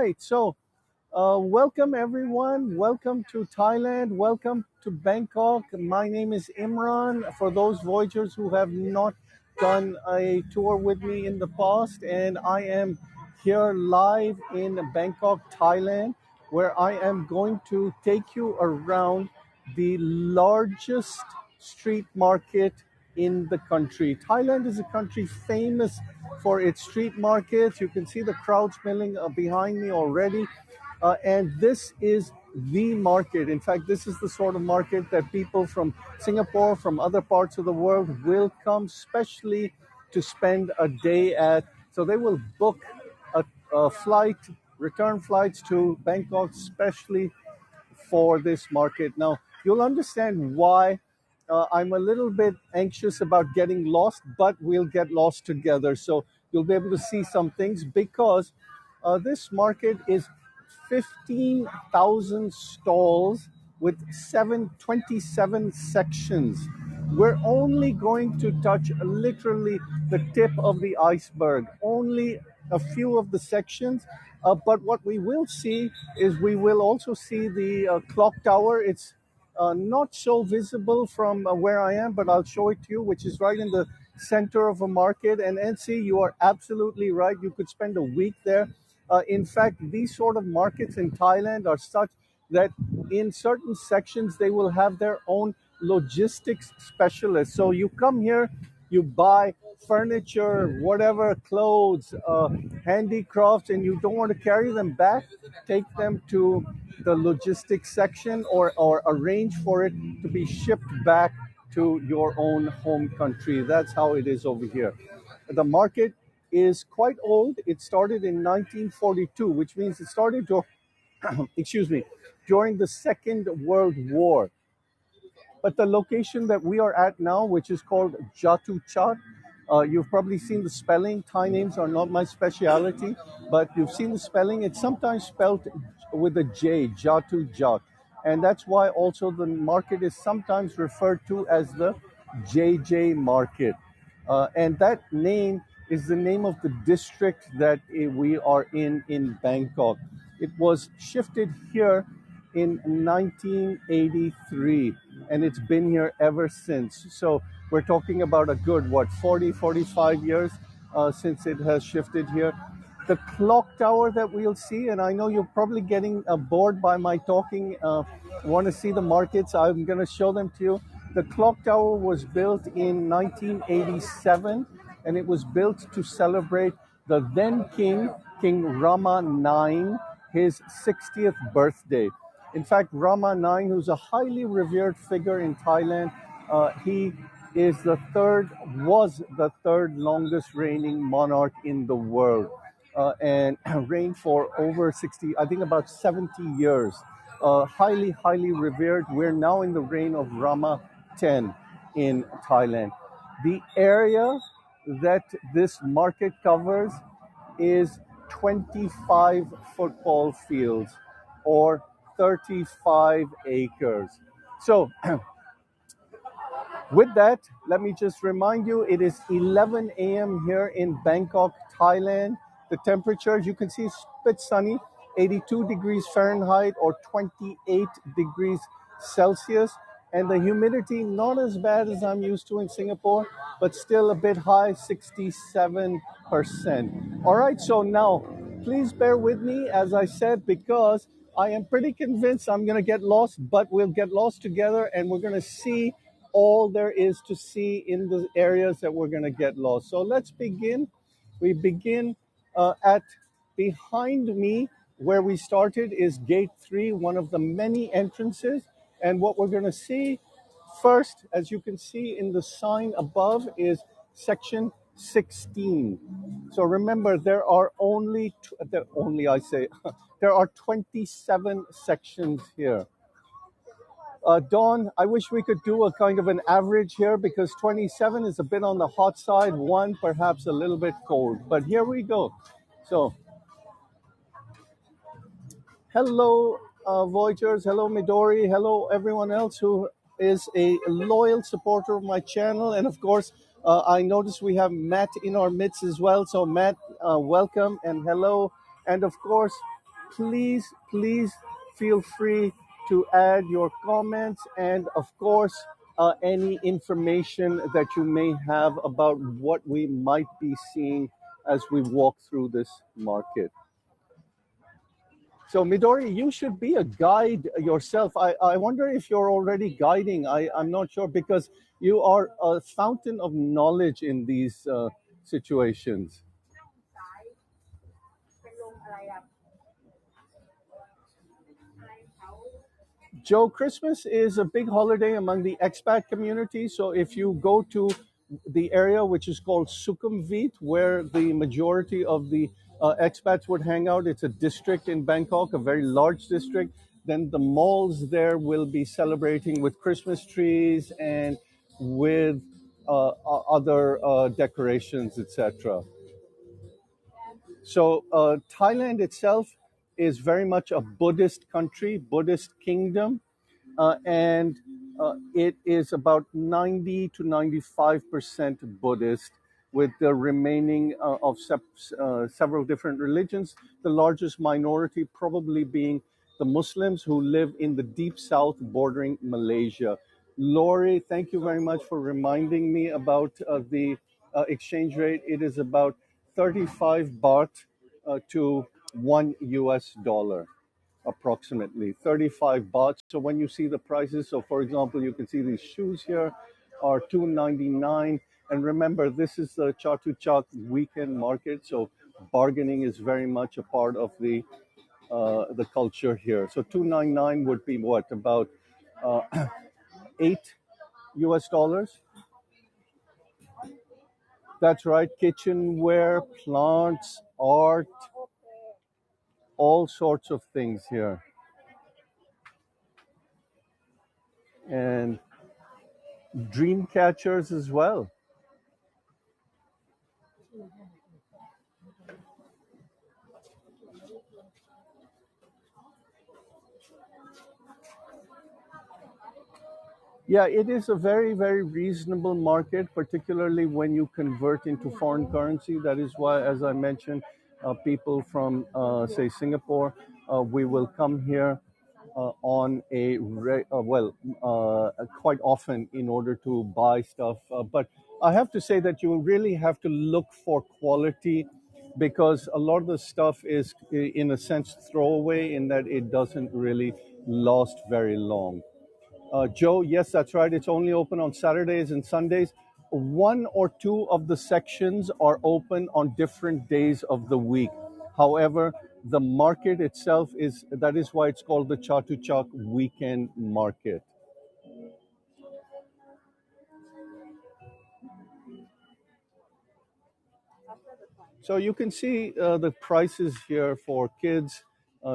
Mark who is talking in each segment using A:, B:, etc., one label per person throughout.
A: right. Welcome everyone. Welcome to Thailand. Welcome to Bangkok. My name is Imran. For those Voyagers who have not done a tour with me in the past, and I am here live in Bangkok, Thailand, where I am going to take you around the largest street market in the country. Thailand is a country famous for its street markets. You can see the crowds milling behind me already. And this is the market. In fact, this is the sort of market that people from Singapore, from other parts of the world will come specially to spend a day at. So they will book a flight, return flights to Bangkok, specially for this market. Now, you'll understand why I'm a little bit anxious about getting lost, but we'll get lost together. So you'll be able to see some things because this market is 15,000 stalls with 727 sections. We're only going to touch literally the tip of the iceberg, only a few of the sections. But what we will see is we will also see the clock tower. It's not so visible from where I am, but I'll show it to you, which is right in the center of a market. And NC, you are absolutely right. You could spend a week there. In fact, these sort of markets in Thailand are such that in certain sections, they will have their own logistics specialists. So you come here, you buy furniture, whatever, clothes, handicrafts, and you don't want to carry them back, take them to the logistics section or arrange for it to be shipped back to your own home country. That's how it is over here. The market is quite old. It started in 1942, which means it started to, excuse me, during the Second World War. But the location that we are at now, which is called Chatuchak, you've probably seen the spelling. Thai names are not my speciality, but you've seen the spelling. It's sometimes spelled with a J, Chatuchak. And that's why also the market is sometimes referred to as the JJ Market. And that name is the name of the district that we are in Bangkok. It was shifted here in 1983, and it's been here ever since. So we're talking about a good, 45 years since it has shifted here. The clock tower that we'll see, and I know you're probably getting bored by my talking, want to see the markets, I'm going to show them to you. The clock tower was built in 1987, and it was built to celebrate the then king, King Rama IX, his 60th birthday. In fact, Rama IX, who's a highly revered figure in Thailand, he was the third longest reigning monarch in the world, and reigned for over 60, I think about 70 years. Highly, highly revered. We're now in the reign of Rama X in Thailand. The area that this market covers is 25 football fields or 35 acres. So with that, let me just remind you, it is 11 a.m. here in Bangkok, Thailand. The temperature, you can see, is a bit sunny, 82 degrees Fahrenheit or 28 degrees Celsius. And the humidity, not as bad as I'm used to in Singapore, but still a bit high, 67%. All right, so now, please bear with me, as I said, because I am pretty convinced I'm going to get lost, but we'll get lost together and we're going to see all there is to see in the areas that we're going to get lost. So let's begin. We begin at behind me, where we started is gate 3, one of the many entrances. And what we're going to see first, as you can see in the sign above, is section 16. So remember, there are there are 27 sections here. Dawn, I wish we could do a kind of an average here because 27 is a bit on the hot side, 1 perhaps a little bit cold. But here we go. So, hello, Voyagers. Hello, Midori. Hello, everyone else who is a loyal supporter of my channel. And of course, I notice we have Matt in our midst as well. So, Matt, welcome and hello. And of course, please feel free to add your comments and, of course, any information that you may have about what we might be seeing as we walk through this market. So, Midori, you should be a guide yourself. I wonder if you're already guiding. I'm not sure because you are a fountain of knowledge in these situations. Joe, Christmas is a big holiday among the expat community. So if you go to the area which is called Sukhumvit, where the majority of the expats would hang out, it's a district in Bangkok, a very large district. Then the malls there will be celebrating with Christmas trees and with other decorations, etc. So Thailand itself is very much a Buddhist country, Buddhist kingdom, and it is about 90 to 95% Buddhist, with the remaining of several different religions. The largest minority probably being the Muslims who live in the deep south bordering Malaysia. Lori, thank you very much for reminding me about the exchange rate. It is about 35 baht to $1 approximately 35 baht. So when you see the prices, so for example, you can see these shoes here are 299. And remember, this is the Chatuchak Weekend Market, so bargaining is very much a part of the culture here. So 299 would be what, about uh, $8? That's right, kitchenware, plants, art, all sorts of things here. And dream catchers as well. Yeah, it is a very, very reasonable market, particularly when you convert into foreign currency. That is why, as I mentioned, people from, say, Singapore, we will come here on quite often in order to buy stuff. But I have to say that you really have to look for quality because a lot of the stuff is, in a sense, throwaway in that it doesn't really last very long. Joe, yes, that's right. It's only open on Saturdays and Sundays. One or two of the sections are open on different days of the week. However, the market itself that is why it's called the Chatuchak Weekend Market. So you can see the prices here for kids,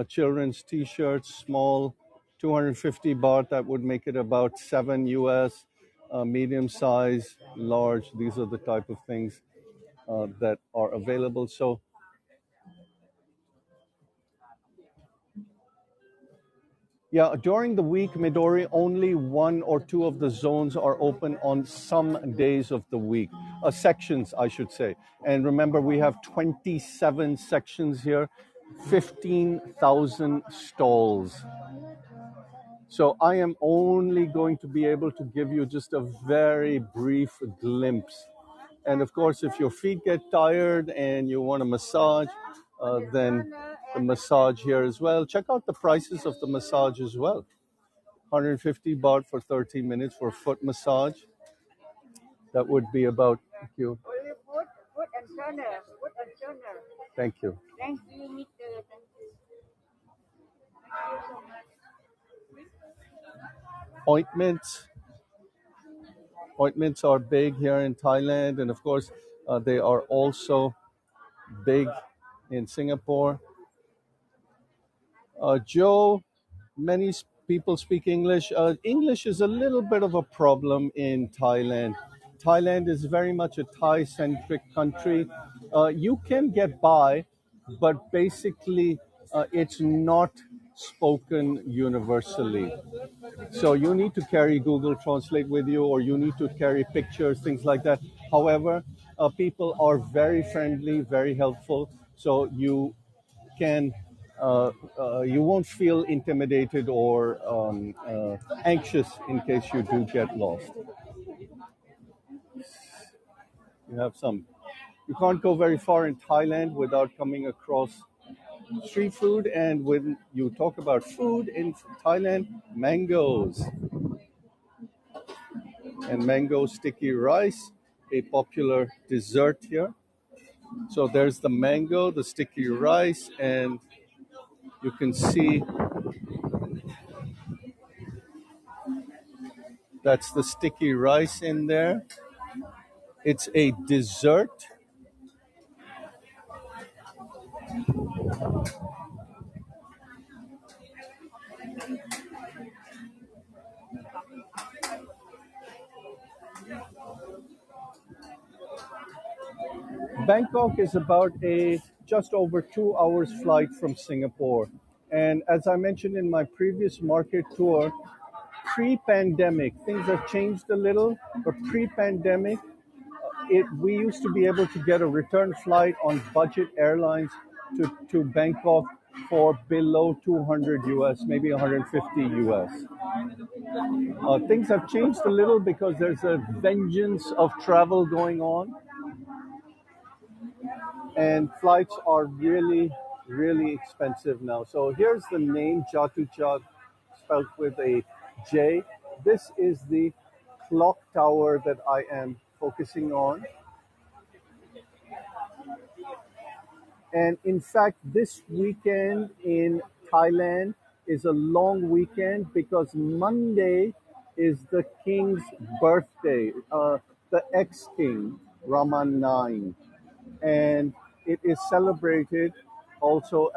A: children's t-shirts, small, 250 baht. That would make it about 7 US. Medium size, large. These are the type of things that are available. So yeah, during the week, Midori, only one or two of the zones are open on some days of the week, sections, I should say. And remember, we have 27 sections here, 15,000 stalls. So I am only going to be able to give you just a very brief glimpse. And of course, if your feet get tired and you want a massage, then the massage here as well. Check out the prices of the massage as well. 150 baht for 30 minutes for a foot massage. That would be about, thank you. Thank you. Ointments. Ointments are big here in Thailand, and of course, they are also big in Singapore. Joe, many people speak English. English is a little bit of a problem in Thailand. Thailand is very much a Thai centric country. You can get by, but basically, it's not spoken universally. So you need to carry Google Translate with you, or you need to carry pictures, things like that. However, people are very friendly, very helpful. So you can you won't feel intimidated or anxious in case you do get lost. You have some. You can't go very far in Thailand without coming across street food. And when you talk about food in Thailand, mangoes and mango sticky rice, a popular dessert here. So there's the mango, the sticky rice, and you can see that's the sticky rice in there. It's a dessert. Bangkok is about a just over 2 hours flight from Singapore. And as I mentioned in my previous market tour, pre-pandemic, things have changed a little, but pre-pandemic, we used to be able to get a return flight on budget airlines to Bangkok for below 200 US, maybe 150 US. Things have changed a little because there's a vengeance of travel going on, and flights are really, really expensive now. So here's the name Chatuchak, spelled with a J. This is the clock tower that I am focusing on. And in fact, this weekend in Thailand is a long weekend because Monday is the king's birthday, the ex-king, Raman IX. And it is celebrated also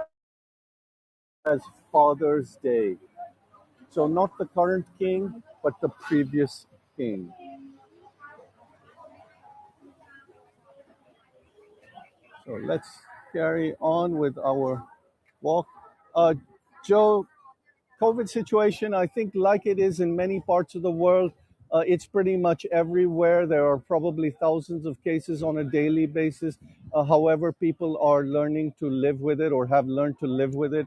A: as Father's Day. So not the current king, but the previous king. So let's carry on with our walk. Joe, COVID situation, I think, like it is in many parts of the world, it's pretty much everywhere. There are probably thousands of cases on a daily basis. However, people are learning to live with it or have learned to live with it.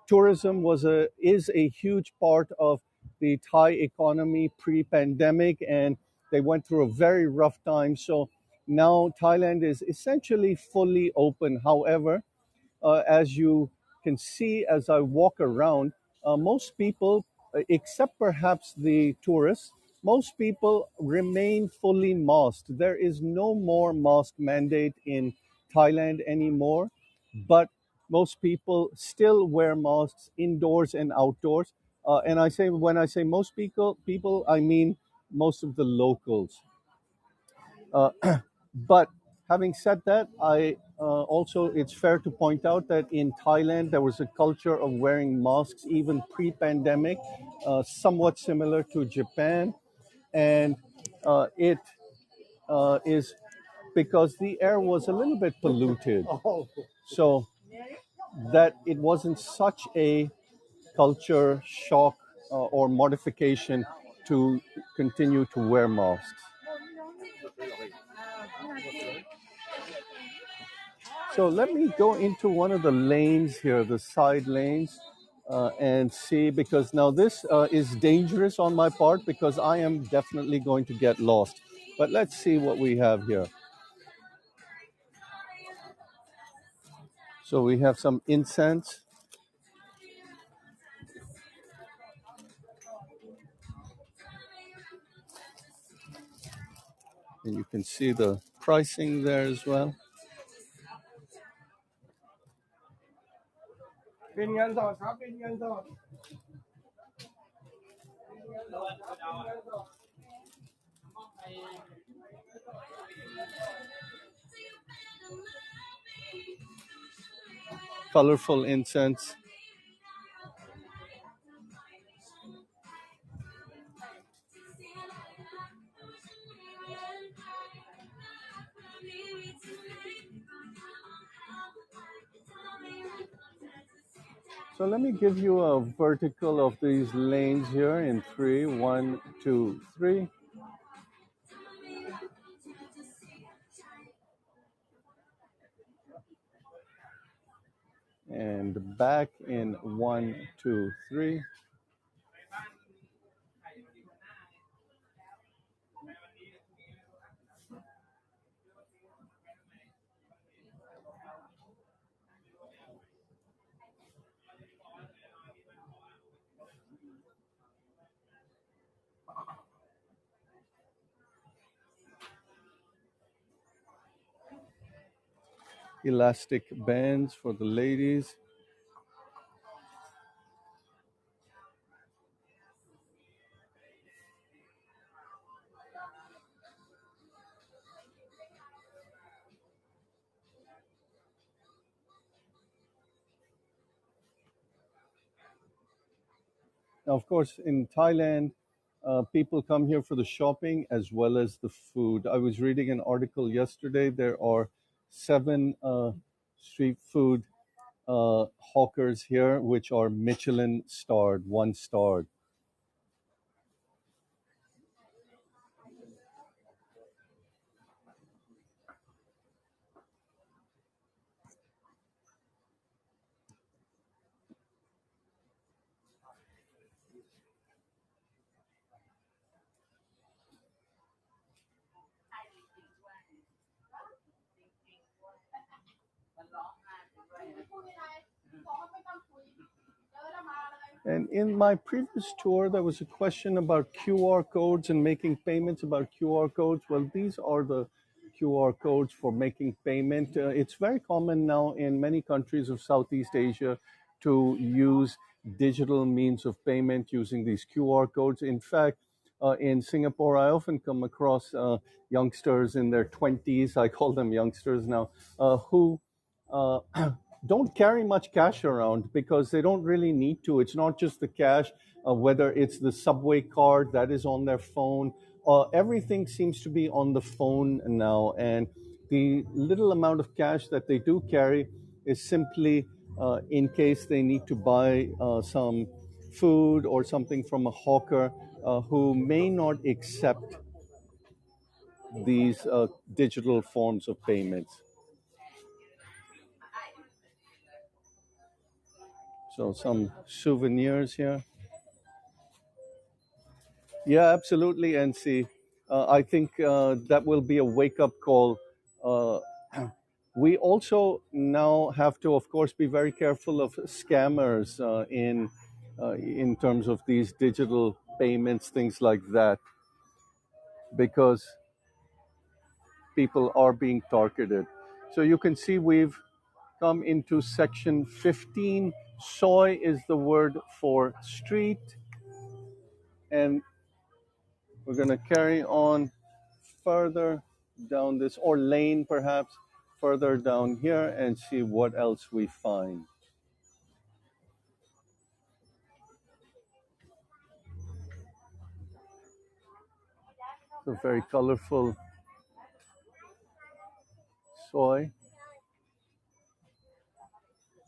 A: Tourism is a huge part of the Thai economy pre-pandemic, and they went through a very rough time. So now Thailand is essentially fully open. However, as you can see as I walk around, most people, except perhaps the tourists, most people remain fully masked. There is no more mask mandate in Thailand anymore, but most people still wear masks indoors and outdoors. And I say when I say most people, I mean most of the locals. Uh, but having said that, I also it's fair to point out that in Thailand there was a culture of wearing masks even pre-pandemic, somewhat similar to Japan, and it is because the air was a little bit polluted, so that it wasn't such a culture shock or modification to continue to wear masks. So let me go into one of the lanes here, the side lanes, and see, because now this is dangerous on my part because I am definitely going to get lost. But let's see what we have here. So we have some incense, and you can see the pricing there as well. Colorful incense. So let me give you a vertical of these lanes here in three, 1, 2, 3. and back in one, two, three. Elastic bands for the ladies. Now, of course, in Thailand, people come here for the shopping as well as the food. I was reading an article yesterday. There are seven street food hawkers here, which are Michelin starred, one starred. And in my previous tour, there was a question about QR codes and making payments about QR codes. Well, these are the QR codes for making payment. It's very common now in many countries of Southeast Asia to use digital means of payment using these QR codes. In fact, in Singapore, I often come across youngsters in their 20s, I call them youngsters now, who uh, don't carry much cash around because they don't really need to. It's not just the cash, whether it's the subway card that is on their phone. Everything seems to be on the phone now, and the little amount of cash that they do carry is simply in case they need to buy some food or something from a hawker who may not accept these digital forms of payments. So some souvenirs here. Yeah, absolutely, NC. I think that will be a wake up call. Uh, we also now have to, of course, be very careful of scammers in terms of these digital payments, things like that, because people are being targeted. So you can see we've come into section 15. Soy is the word for street, and we're going to carry on further down this, or lane perhaps, further down here and see what else we find. So very colorful soy.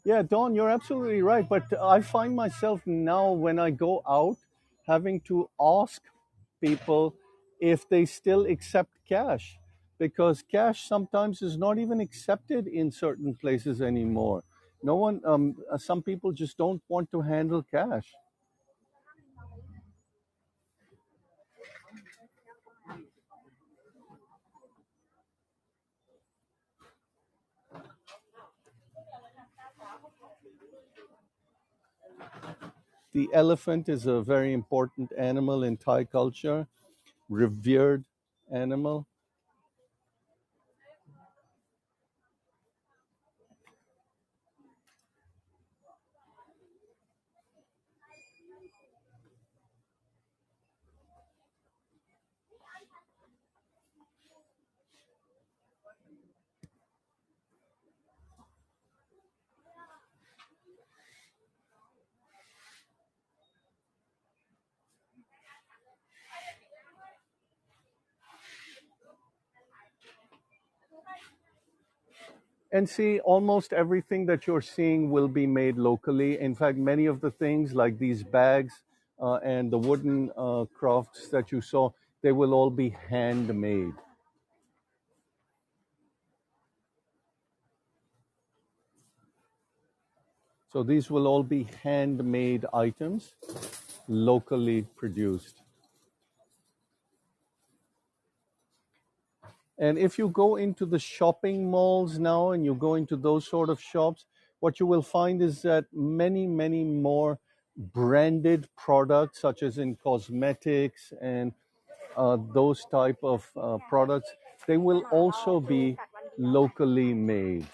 A: Yeah, Don, you're absolutely right. But I find myself now when I go out having to ask people if they still accept cash because cash sometimes is not even accepted in certain places anymore. No one, some people just don't want to handle cash. The elephant is a very important animal in Thai culture, revered animal. And see, almost everything that you're seeing will be made locally. In fact, many of the things like these bags and the wooden crafts that you saw, they will all be handmade. So these will all be handmade items, locally produced. And if you go into the shopping malls now and you go into those sort of shops, what you will find is that many more branded products, such as in cosmetics and those type of products, they will also be locally made.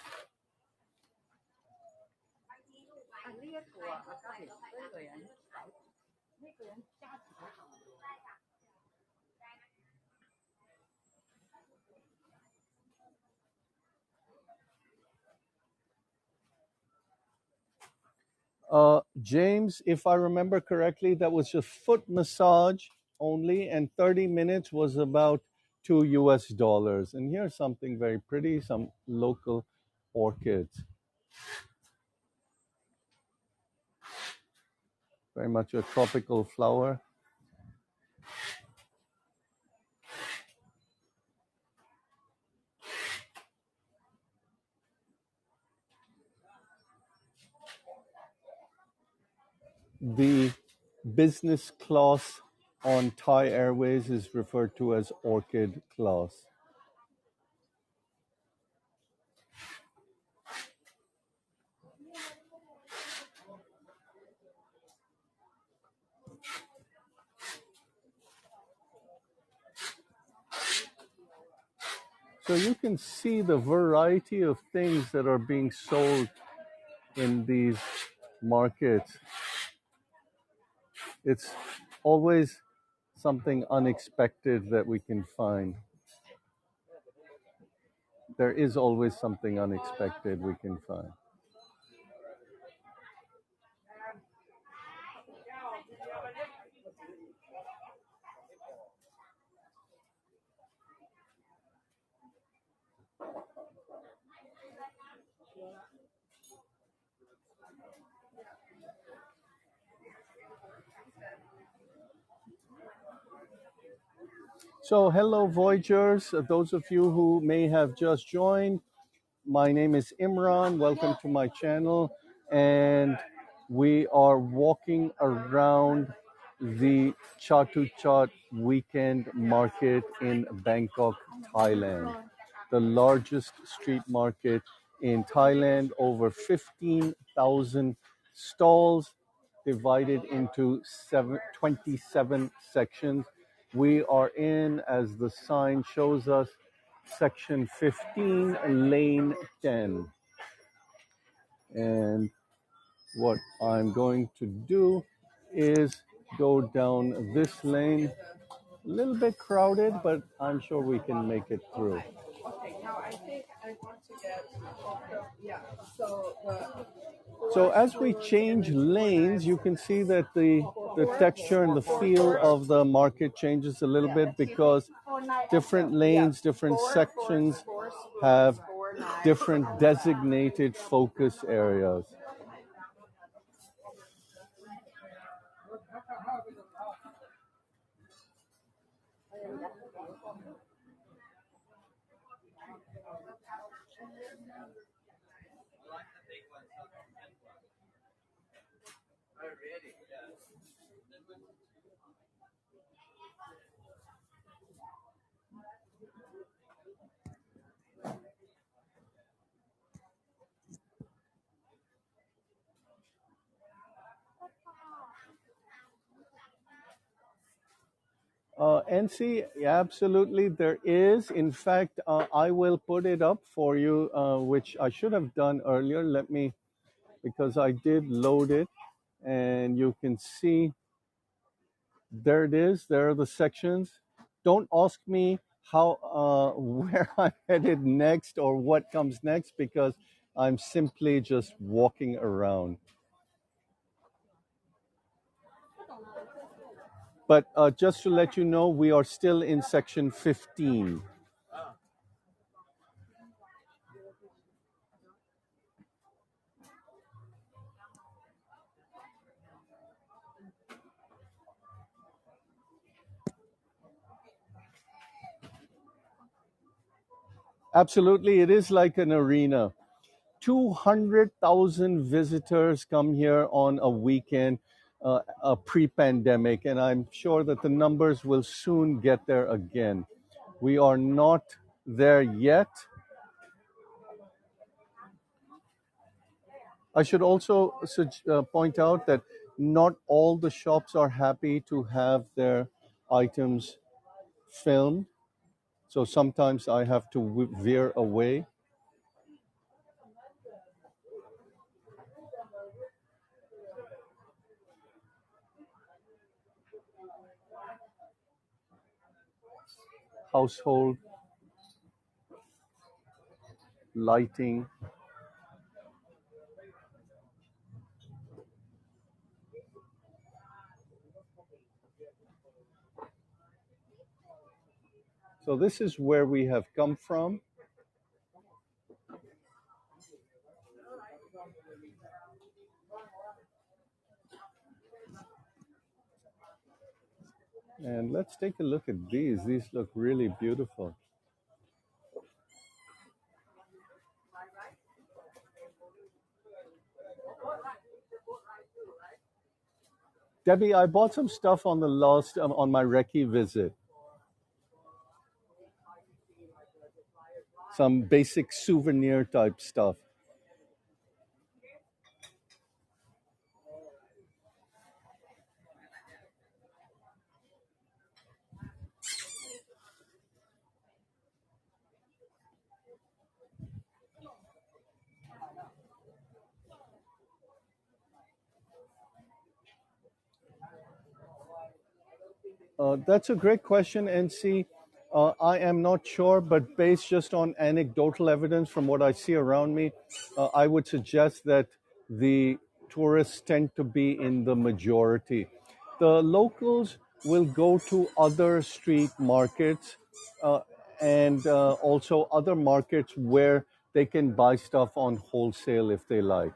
A: James, if I remember correctly, that was just foot massage only, and 30 minutes was about $2. And here's something very pretty, some local orchids. Very much a tropical flower. The business class on Thai Airways is referred to as orchid class. So you can see the variety of things that are being sold in these markets. It's always something unexpected that we can find. There is always something unexpected we can find. So, hello, Voyagers. Those of you who may have just joined, my name is Imran. Welcome to my channel. And we are walking around the Chatuchak Weekend Market in Bangkok, Thailand. The largest street market in Thailand, over 15,000 stalls divided into 27 sections. We are in, as the sign shows us, section 15, lane 10. And what I'm going to do is go down this lane. A little bit crowded, but I'm sure we can make it through. Okay, now I think I want to get, yeah, so as we change lanes, you can see that the texture and the feel of the market changes a little bit because different lanes, different sections have different designated focus areas. NC, absolutely, there is. In fact, I will put it up for you, which I should have done earlier. Let me, because I did load it, and you can see there it is. There are the sections. Don't ask me how where I'm headed next or what comes next because I'm simply just walking around. But just to let you know, we are still in section 15. Absolutely, it is like an arena. 200,000 visitors come here on a weekend, pre-pandemic, and I'm sure that the numbers will soon get there again. We are not there yet. I should also point out that not all the shops are happy to have their items filmed, so sometimes I have to veer away. Household lighting. So this is where we have come from. And let's take a look at these. These look really beautiful. Debbie, I bought some stuff on the last on my recce visit. Some basic souvenir type stuff. That's a great question, NC. I am not sure, but based just on anecdotal evidence from what I see around me, I would suggest that the tourists tend to be in the majority. The locals will go to other street markets uh, and also other markets where they can buy stuff on wholesale if they like.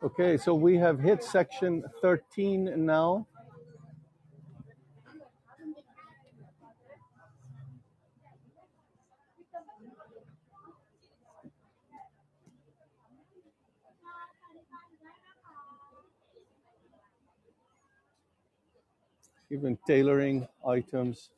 A: Okay, so we have hit section 13 now. Even tailoring items.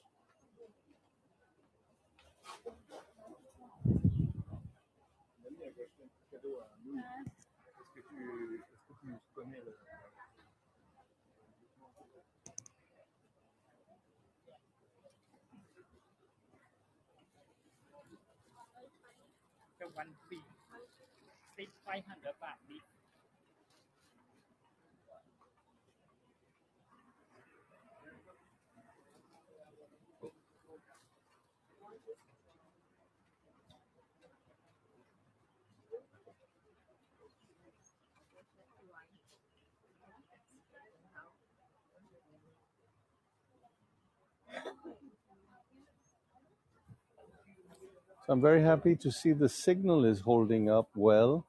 A: So I'm very happy to see the signal is holding up well.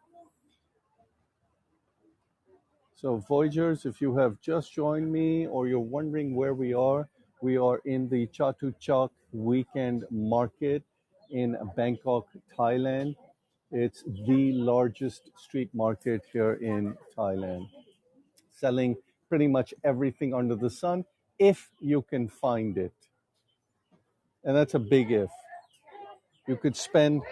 A: So Voyagers, if you have just joined me or you're wondering where we are in the Chatuchak Weekend Market in Bangkok, Thailand. It's the largest street market here in Thailand, selling pretty much everything under the sun if you can find it. And that's a big if. You could spend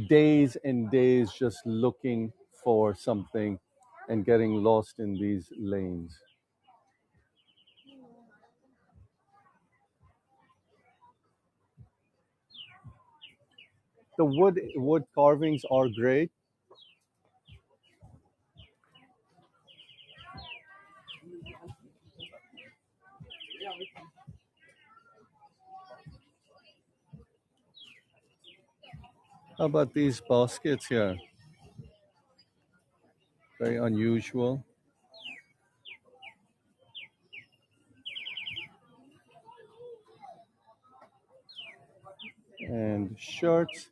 A: days and days just looking for something and getting lost in these lanes. The wood carvings are great. How about these baskets here? Very unusual. And shirts.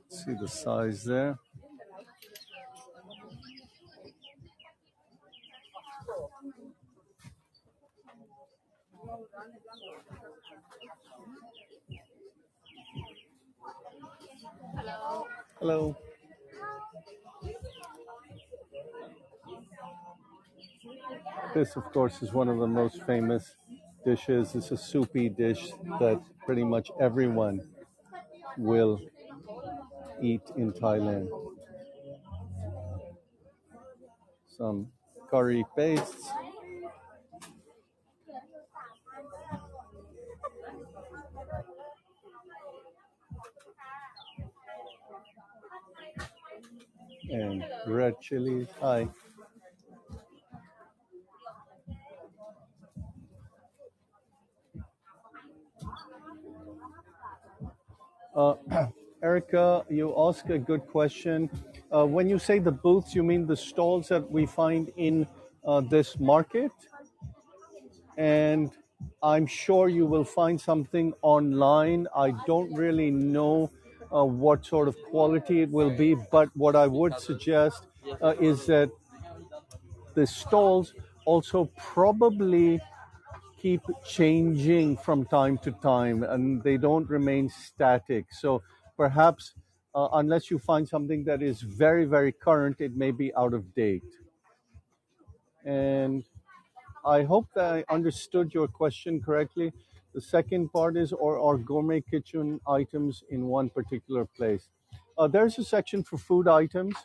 A: See the size there. Hello. This, of course, is one of the most famous dishes. It's a soupy dish that pretty much everyone will eat in Thailand. Some curry pastes. And red chilies. Hi. Uh, Erica, you ask a good question. When you say the booths, you mean the stalls that we find in this market? And I'm sure you will find something online. I don't really know what sort of quality it will be, but what I would suggest is that the stalls also probably keep changing from time to time and they don't remain static. So perhaps, unless you find something that is very, very current, it may be out of date. And I hope that I understood your question correctly. The second part is, or are gourmet kitchen items in one particular place? There's a section for food items,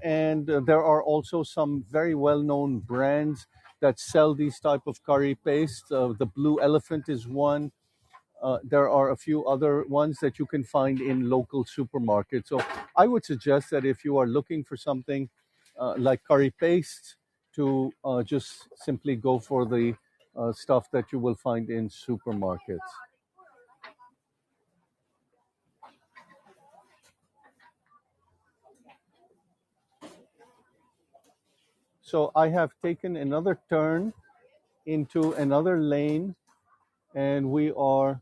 A: and there are also some very well-known brands that sell these type of curry pastes. The Blue Elephant is one. There are a few other ones that you can find in local supermarkets. So I would suggest that if you are looking for something like curry paste, to just simply go for the stuff that you will find in supermarkets. So I have taken another turn into another lane, and we are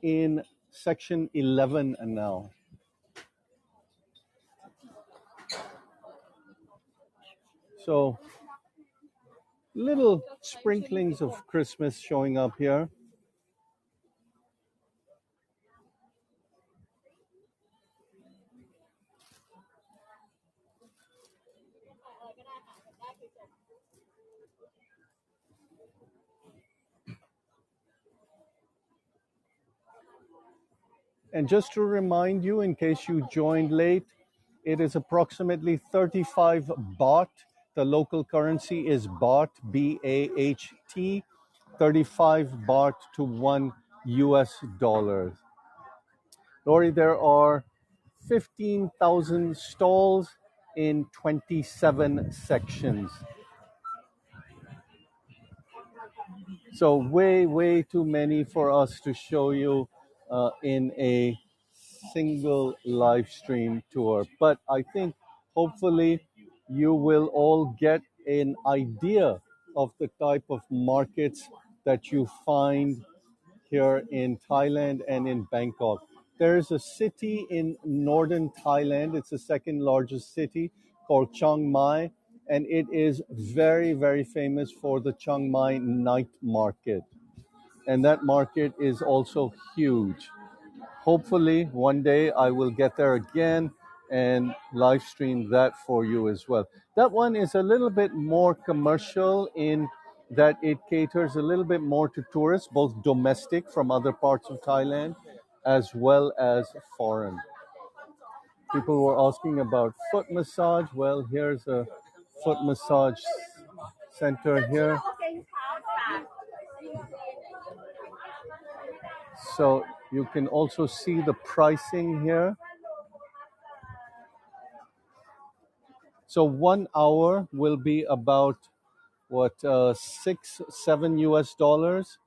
A: in section 11 now. So little sprinklings of Christmas showing up here. And just to remind you, in case you joined late, it is approximately 35 baht. The local currency is baht, BAHT, 35 baht to $1. Lori, there are 15,000 stalls in 27 sections. So way, way too many for us to show you in a single live stream tour. But I think hopefully you will all get an idea of the type of markets that you find here in Thailand and in Bangkok. There is a city in northern Thailand. It's the second largest city, called Chiang Mai, and it is very, very famous for the Chiang Mai night market. And that market is also huge. Hopefully, one day I will get there again and live stream that for you as well. That one is a little bit more commercial in that it caters a little bit more to tourists, both domestic from other parts of Thailand as well as foreign. People were asking about foot massage. Well, here's a foot massage center here. So you can also see the pricing here. So 1 hour will be about what 6 7 US dollars.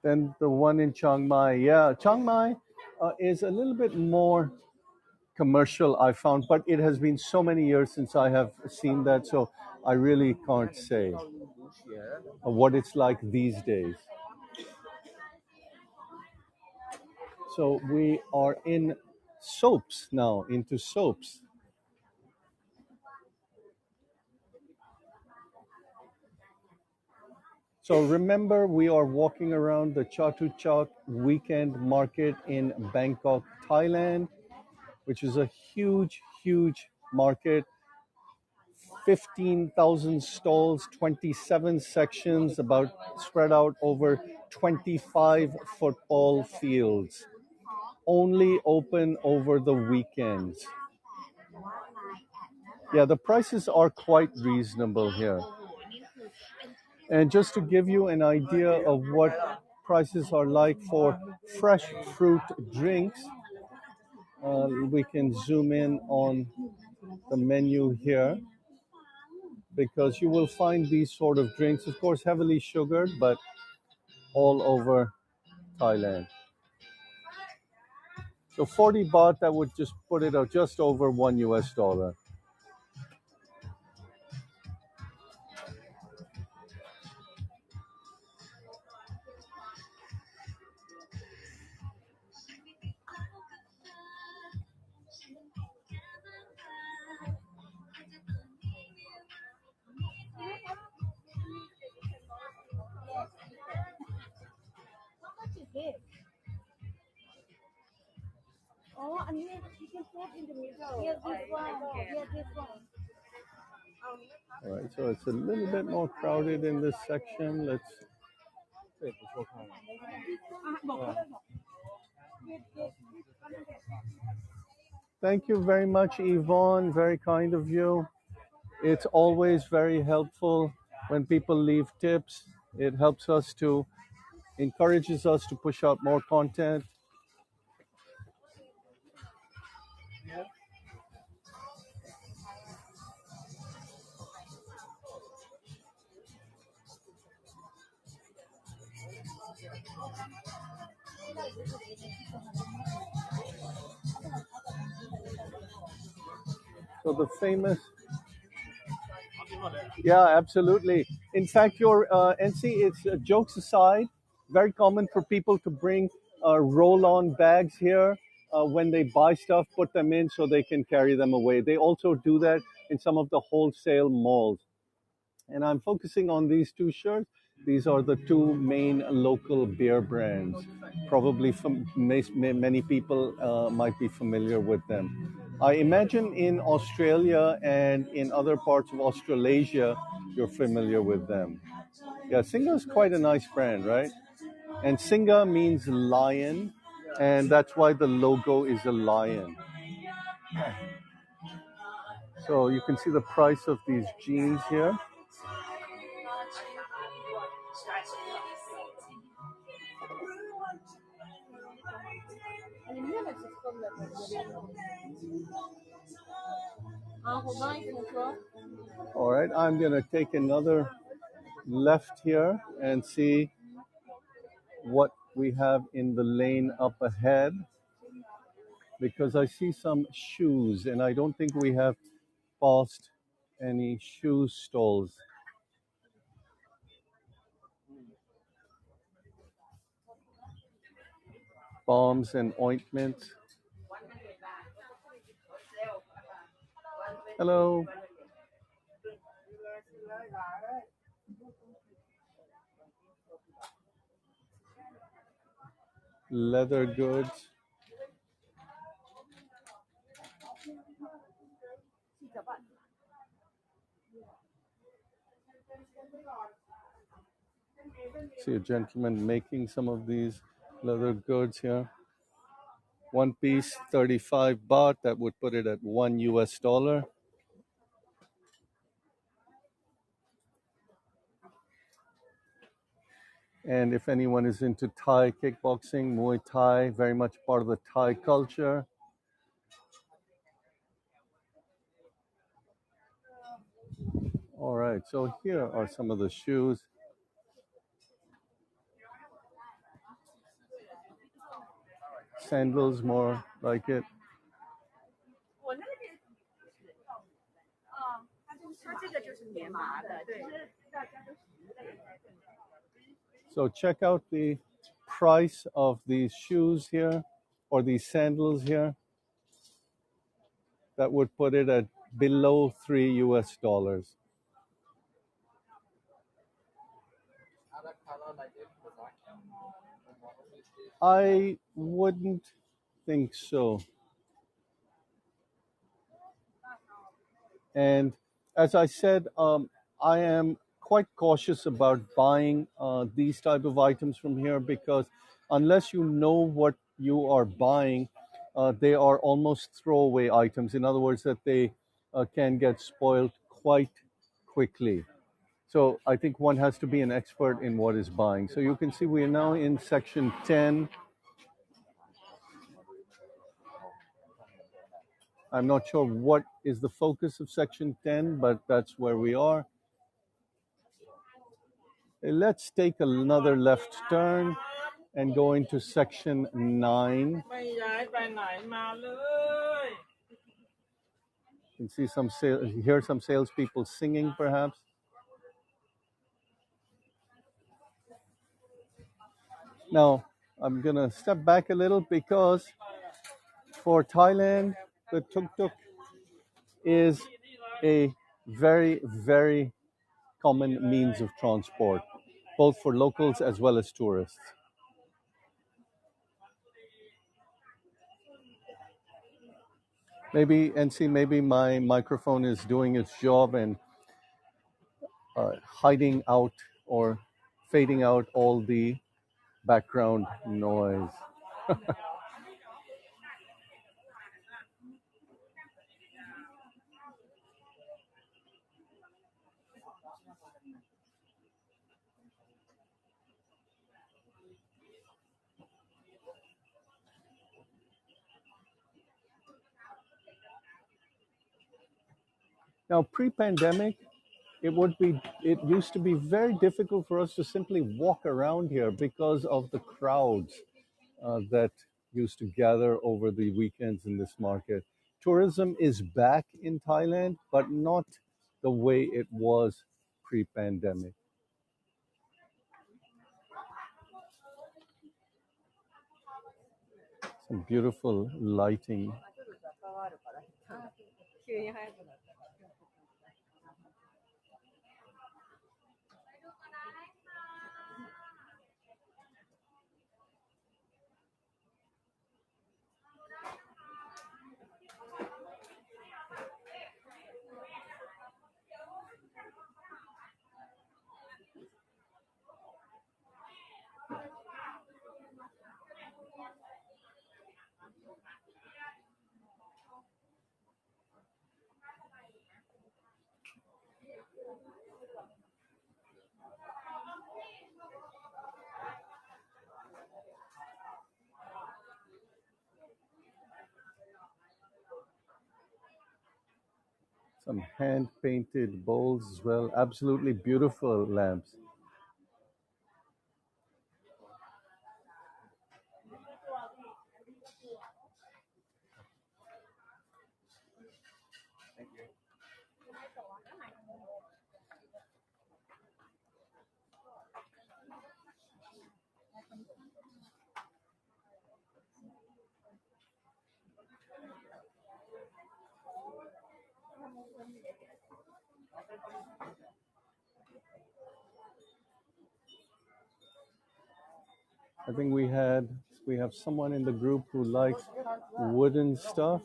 A: Then the one in Chiang Mai, yeah, Chiang Mai is a little bit more commercial, I found, but it has been so many years since I have seen that, so I really can't say what it's like these days. So we are in soaps now, into soaps. So remember, we are walking around the Chatuchak Weekend Market in Bangkok, Thailand, which is a huge, huge market. 15,000 stalls, 27 sections, about spread out over 25 football fields. Only open over the weekends. Yeah, the prices are quite reasonable here. And just to give you an idea of what prices are like for fresh fruit drinks, we can zoom in on the menu here because you will find these sort of drinks, of course, heavily sugared, but all over Thailand. So 40 baht, that would just put it at just over $1. All right, so it's a little bit more crowded in this section. Let's. Thank you very much, Yvonne. Very kind of you. It's always very helpful when people leave tips. It helps us to, encourages us to push out more content. So the famous, yeah, absolutely. In fact, your NC, it's jokes aside, very common for people to bring roll-on bags here when they buy stuff, put them in so they can carry them away. They also do that in some of the wholesale malls. And I'm focusing on these two shirts. These are the two main local beer brands. Probably many people might be familiar with them. I imagine in Australia and in other parts of Australasia, you're familiar with them. Yeah, Singa is quite a nice brand, right? And Singa means lion, and that's why the logo is a lion. So you can see the price of these jeans here. All right, I'm going to take another left here and see what we have in the lane up ahead because I see some shoes and I don't think we have passed any shoe stalls. Balms and ointments. Hello. Leather goods. See a gentleman making some of these leather goods here. One piece, 35 baht. That would put it at $1. And if anyone is into Thai kickboxing, Muay Thai, very much part of the Thai culture. All right, so here are some of the shoes. Sandals, more like it. So check out the price of these shoes here, or these sandals here. That would put it at below $3 US. I wouldn't think so. And as I said, I am quite cautious about buying these type of items from here because unless you know what you are buying, they are almost throwaway items. In other words, that they can get spoiled quite quickly. So I think one has to be an expert in what is buying. So you can see we are now in section 10. I'm not sure what is the focus of section 10, but that's where we are. Let's take another left turn and go into section 9. You can see hear some salespeople singing, perhaps. Now, I'm gonna step back a little because for Thailand, the tuk-tuk is a very, very common means of transport, both for locals as well as tourists. Maybe, NC, maybe my microphone is doing its job and hiding out or fading out all the background noise. Now, pre-pandemic, it used to be very difficult for us to simply walk around here because of the crowds that used to gather over the weekends in this market. Tourism is back in Thailand, but not the way it was pre-pandemic. Some beautiful lighting. Some hand painted bowls as well. Absolutely beautiful lamps. I think we have someone in the group who likes wooden stuff.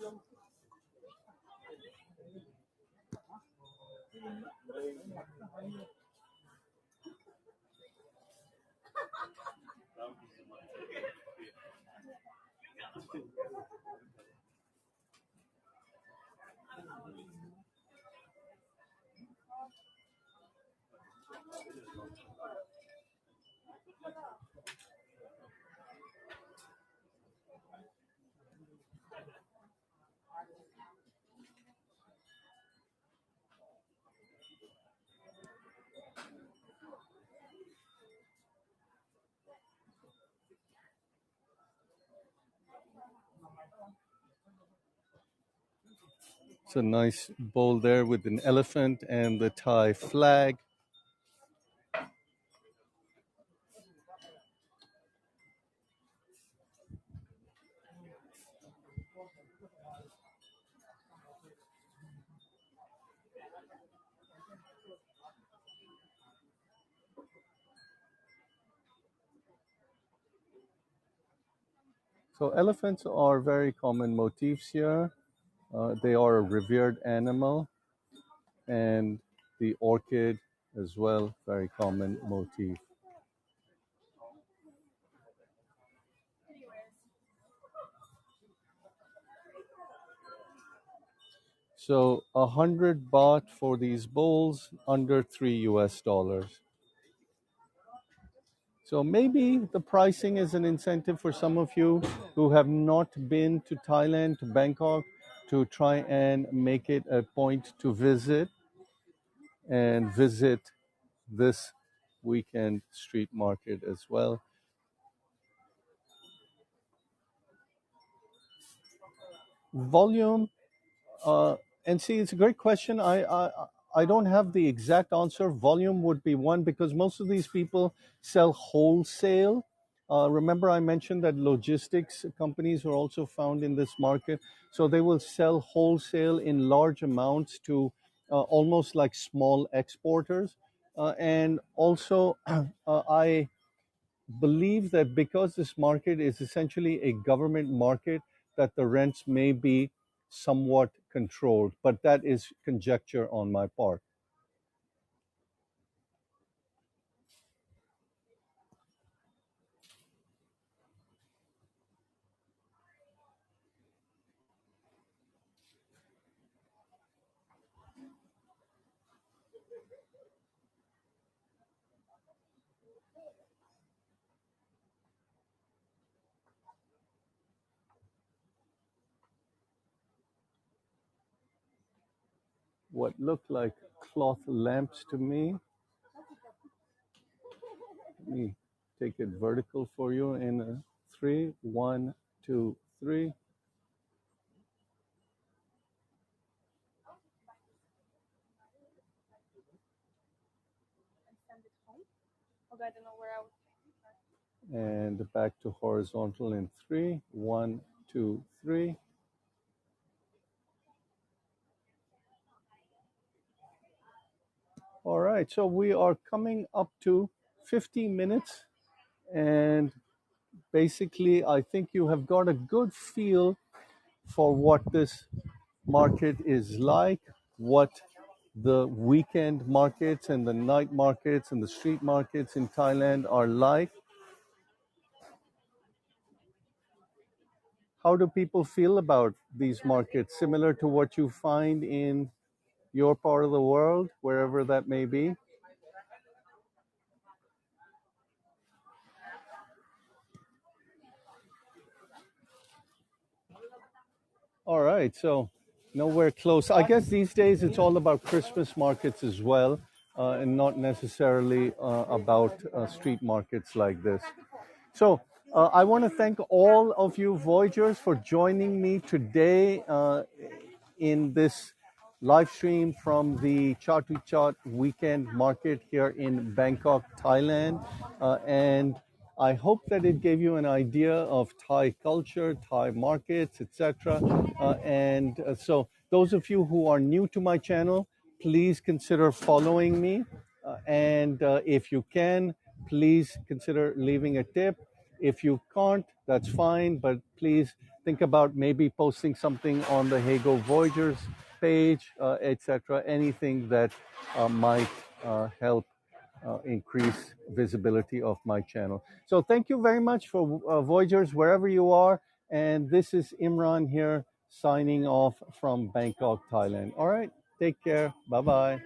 A: It's a nice bowl there with an elephant and the Thai flag. So elephants are very common motifs here. They are a revered animal, and the orchid as well, very common motif. So 100 baht for these bowls, under $3 US. So maybe the pricing is an incentive for some of you who have not been to Thailand, to Bangkok, to try and make it a point to visit and visit this weekend street market as well. Volume, uh, and see, it's a great question. I don't have the exact answer. Volume would be one because most of these people sell wholesale. Remember, I mentioned that logistics companies are also found in this market. So they will sell wholesale in large amounts to almost like small exporters. And also, I believe that because this market is essentially a government market, that the rents may be somewhat controlled, but that is conjecture on my part. What look like cloth lamps to me. Let me take it vertical for you in a three, one, two, three. And back to horizontal in three, one, two, three. All right, so we are coming up to 50 minutes, and basically, I think you have got a good feel for what this market is like, what the weekend markets and the night markets and the street markets in Thailand are like. How do people feel about these markets? Similar to what you find in your part of the world, wherever that may be? All right, so nowhere close. I guess these days it's all about Christmas markets as well, and not necessarily about street markets like this. So I want to thank all of you Voyagers for joining me today in this live stream from the Chatuchak Weekend Market here in Bangkok, Thailand. And I hope that it gave you an idea of Thai culture, Thai markets, etc. So those of you who are new to my channel, please consider following me. And if you can, please consider leaving a tip. If you can't, that's fine, but please think about maybe posting something on the Hago Voyagers page, etc. Anything that might help increase visibility of my channel. So thank you very much for Voyagers wherever you are. And this is Imran here signing off from Bangkok, Thailand. All right, take care. Bye bye.